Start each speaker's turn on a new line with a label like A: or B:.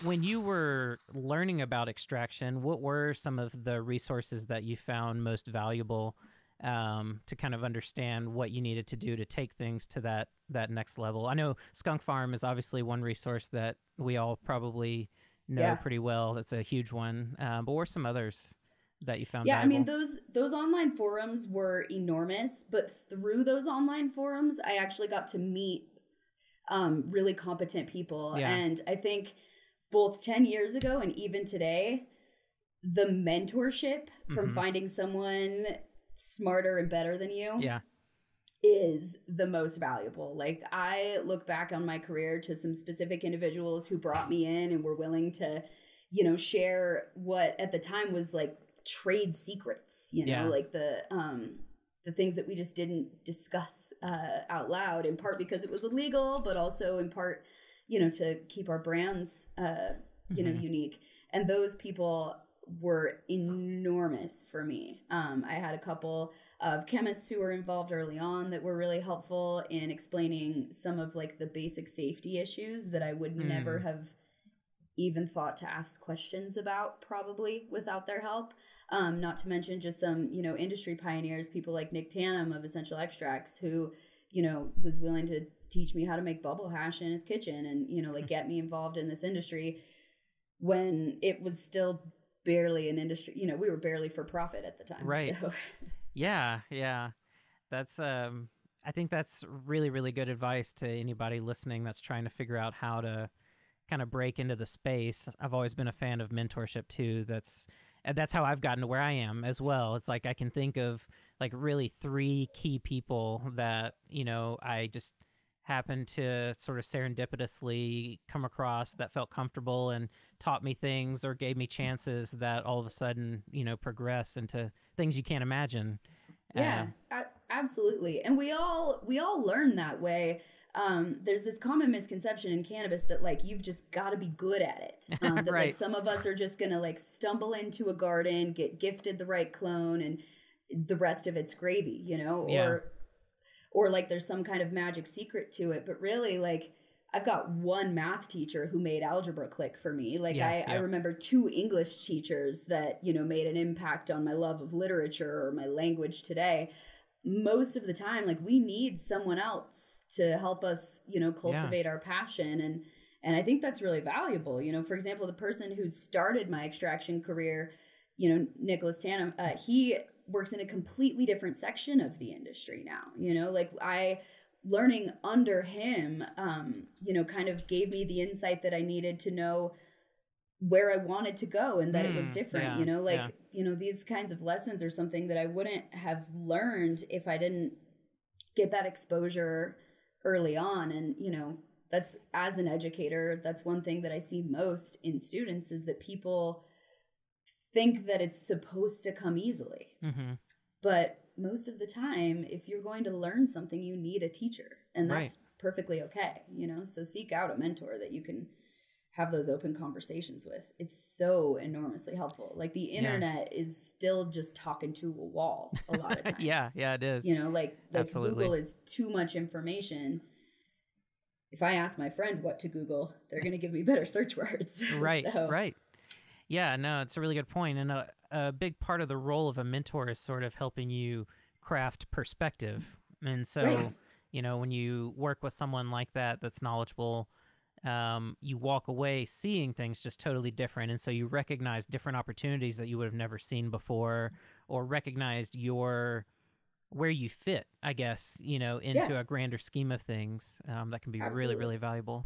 A: when you were learning about extraction, what were some of the resources that you found most valuable to kind of understand what you needed to do to take things to that next level? I know Skunk Farm is obviously one resource that we all probably know
B: Yeah.
A: pretty well. That's a huge one. But what were some others that you found
B: Yeah, I mean
A: valuable?
B: those online forums were enormous, but through those online forums, I actually got to meet really competent people.
A: Yeah.
B: And I think both 10 years ago and even today, the mentorship from
A: Mm-hmm.
B: finding someone smarter and better than you
A: Yeah.
B: is the most valuable. Like, I look back on my career to some specific individuals who brought me in and were willing to, share what at the time was like trade secrets,
A: Yeah.
B: like the things that we just didn't discuss out loud, in part because it was illegal, but also in part, to keep our brands,
A: Mm-hmm.
B: unique. And those people were enormous for me. I had a couple of chemists who were involved early on that were really helpful in explaining some of like the basic safety issues that I would never
A: Mm.
B: have even thought to ask questions about, probably without their help. Not to mention just some, industry pioneers, people like Nick Tannum of Essential Extracts, who, was willing to teach me how to make bubble hash in his kitchen and, like get me involved in this industry when it was still barely an industry. We were barely for profit at the time.
A: Right.
B: So
A: Yeah. Yeah. That's I think that's really, really good advice to anybody listening that's trying to figure out how to kind of break into the space. I've always been a fan of mentorship too. That's how I've gotten to where I am as well. It's like I can think of like really three key people that, I just happened to sort of serendipitously come across that felt comfortable and taught me things or gave me chances that all of a sudden, progress into things you can't imagine.
B: yeah,
A: Um,
B: absolutely. And we all learn that way. There's this common misconception in cannabis that like you've just got to be good at it. That like
A: right.
B: some of us are just gonna like stumble into a garden, get gifted the right clone, and the rest of it's gravy,
A: Yeah.
B: or like there's some kind of magic secret to it. But really, like, I've got one math teacher who made algebra click for me. Like,
A: Yeah.
B: I
A: Yeah.
B: remember two English teachers that, made an impact on my love of literature or my language today. Most of the time, like, we need someone else to help us,
A: Yeah.
B: cultivate our passion. And I think that's really valuable. For example, the person who started my extraction career, Nicholas Tannum, he works in a completely different section of the industry now. Like, I learning under him, kind of gave me the insight that I needed to know where I wanted to go and that it was different.
A: Yeah. Yeah.
B: These kinds of lessons are something that I wouldn't have learned if I didn't get that exposure early on. And, that's, as an educator, that's one thing that I see most in students, is that people think that it's supposed to come easily.
A: Mm-hmm.
B: But most of the time, if you're going to learn something, you need a teacher, and
A: Right.
B: that's perfectly okay, So seek out a mentor that you can have those open conversations with. It's so enormously helpful. Like, the
A: Yeah.
B: internet is still just talking to a wall a lot of
A: Yeah.
B: times.
A: Yeah. It is.
B: Like
A: Absolutely.
B: Google is too much information. If I ask my friend what to Google, they're going to give me better search words.
A: Right.
B: So
A: Right. Yeah. No, it's a really good point. And a big part of the role of a mentor is sort of helping you craft perspective. And
B: right.
A: so, when you work with someone like that that's knowledgeable, you walk away seeing things just totally different. And so you recognize different opportunities that you would have never seen before, or recognized where you fit, I guess,
B: Yeah,
A: into a grander scheme of things. That can be really,
B: absolutely.
A: really valuable.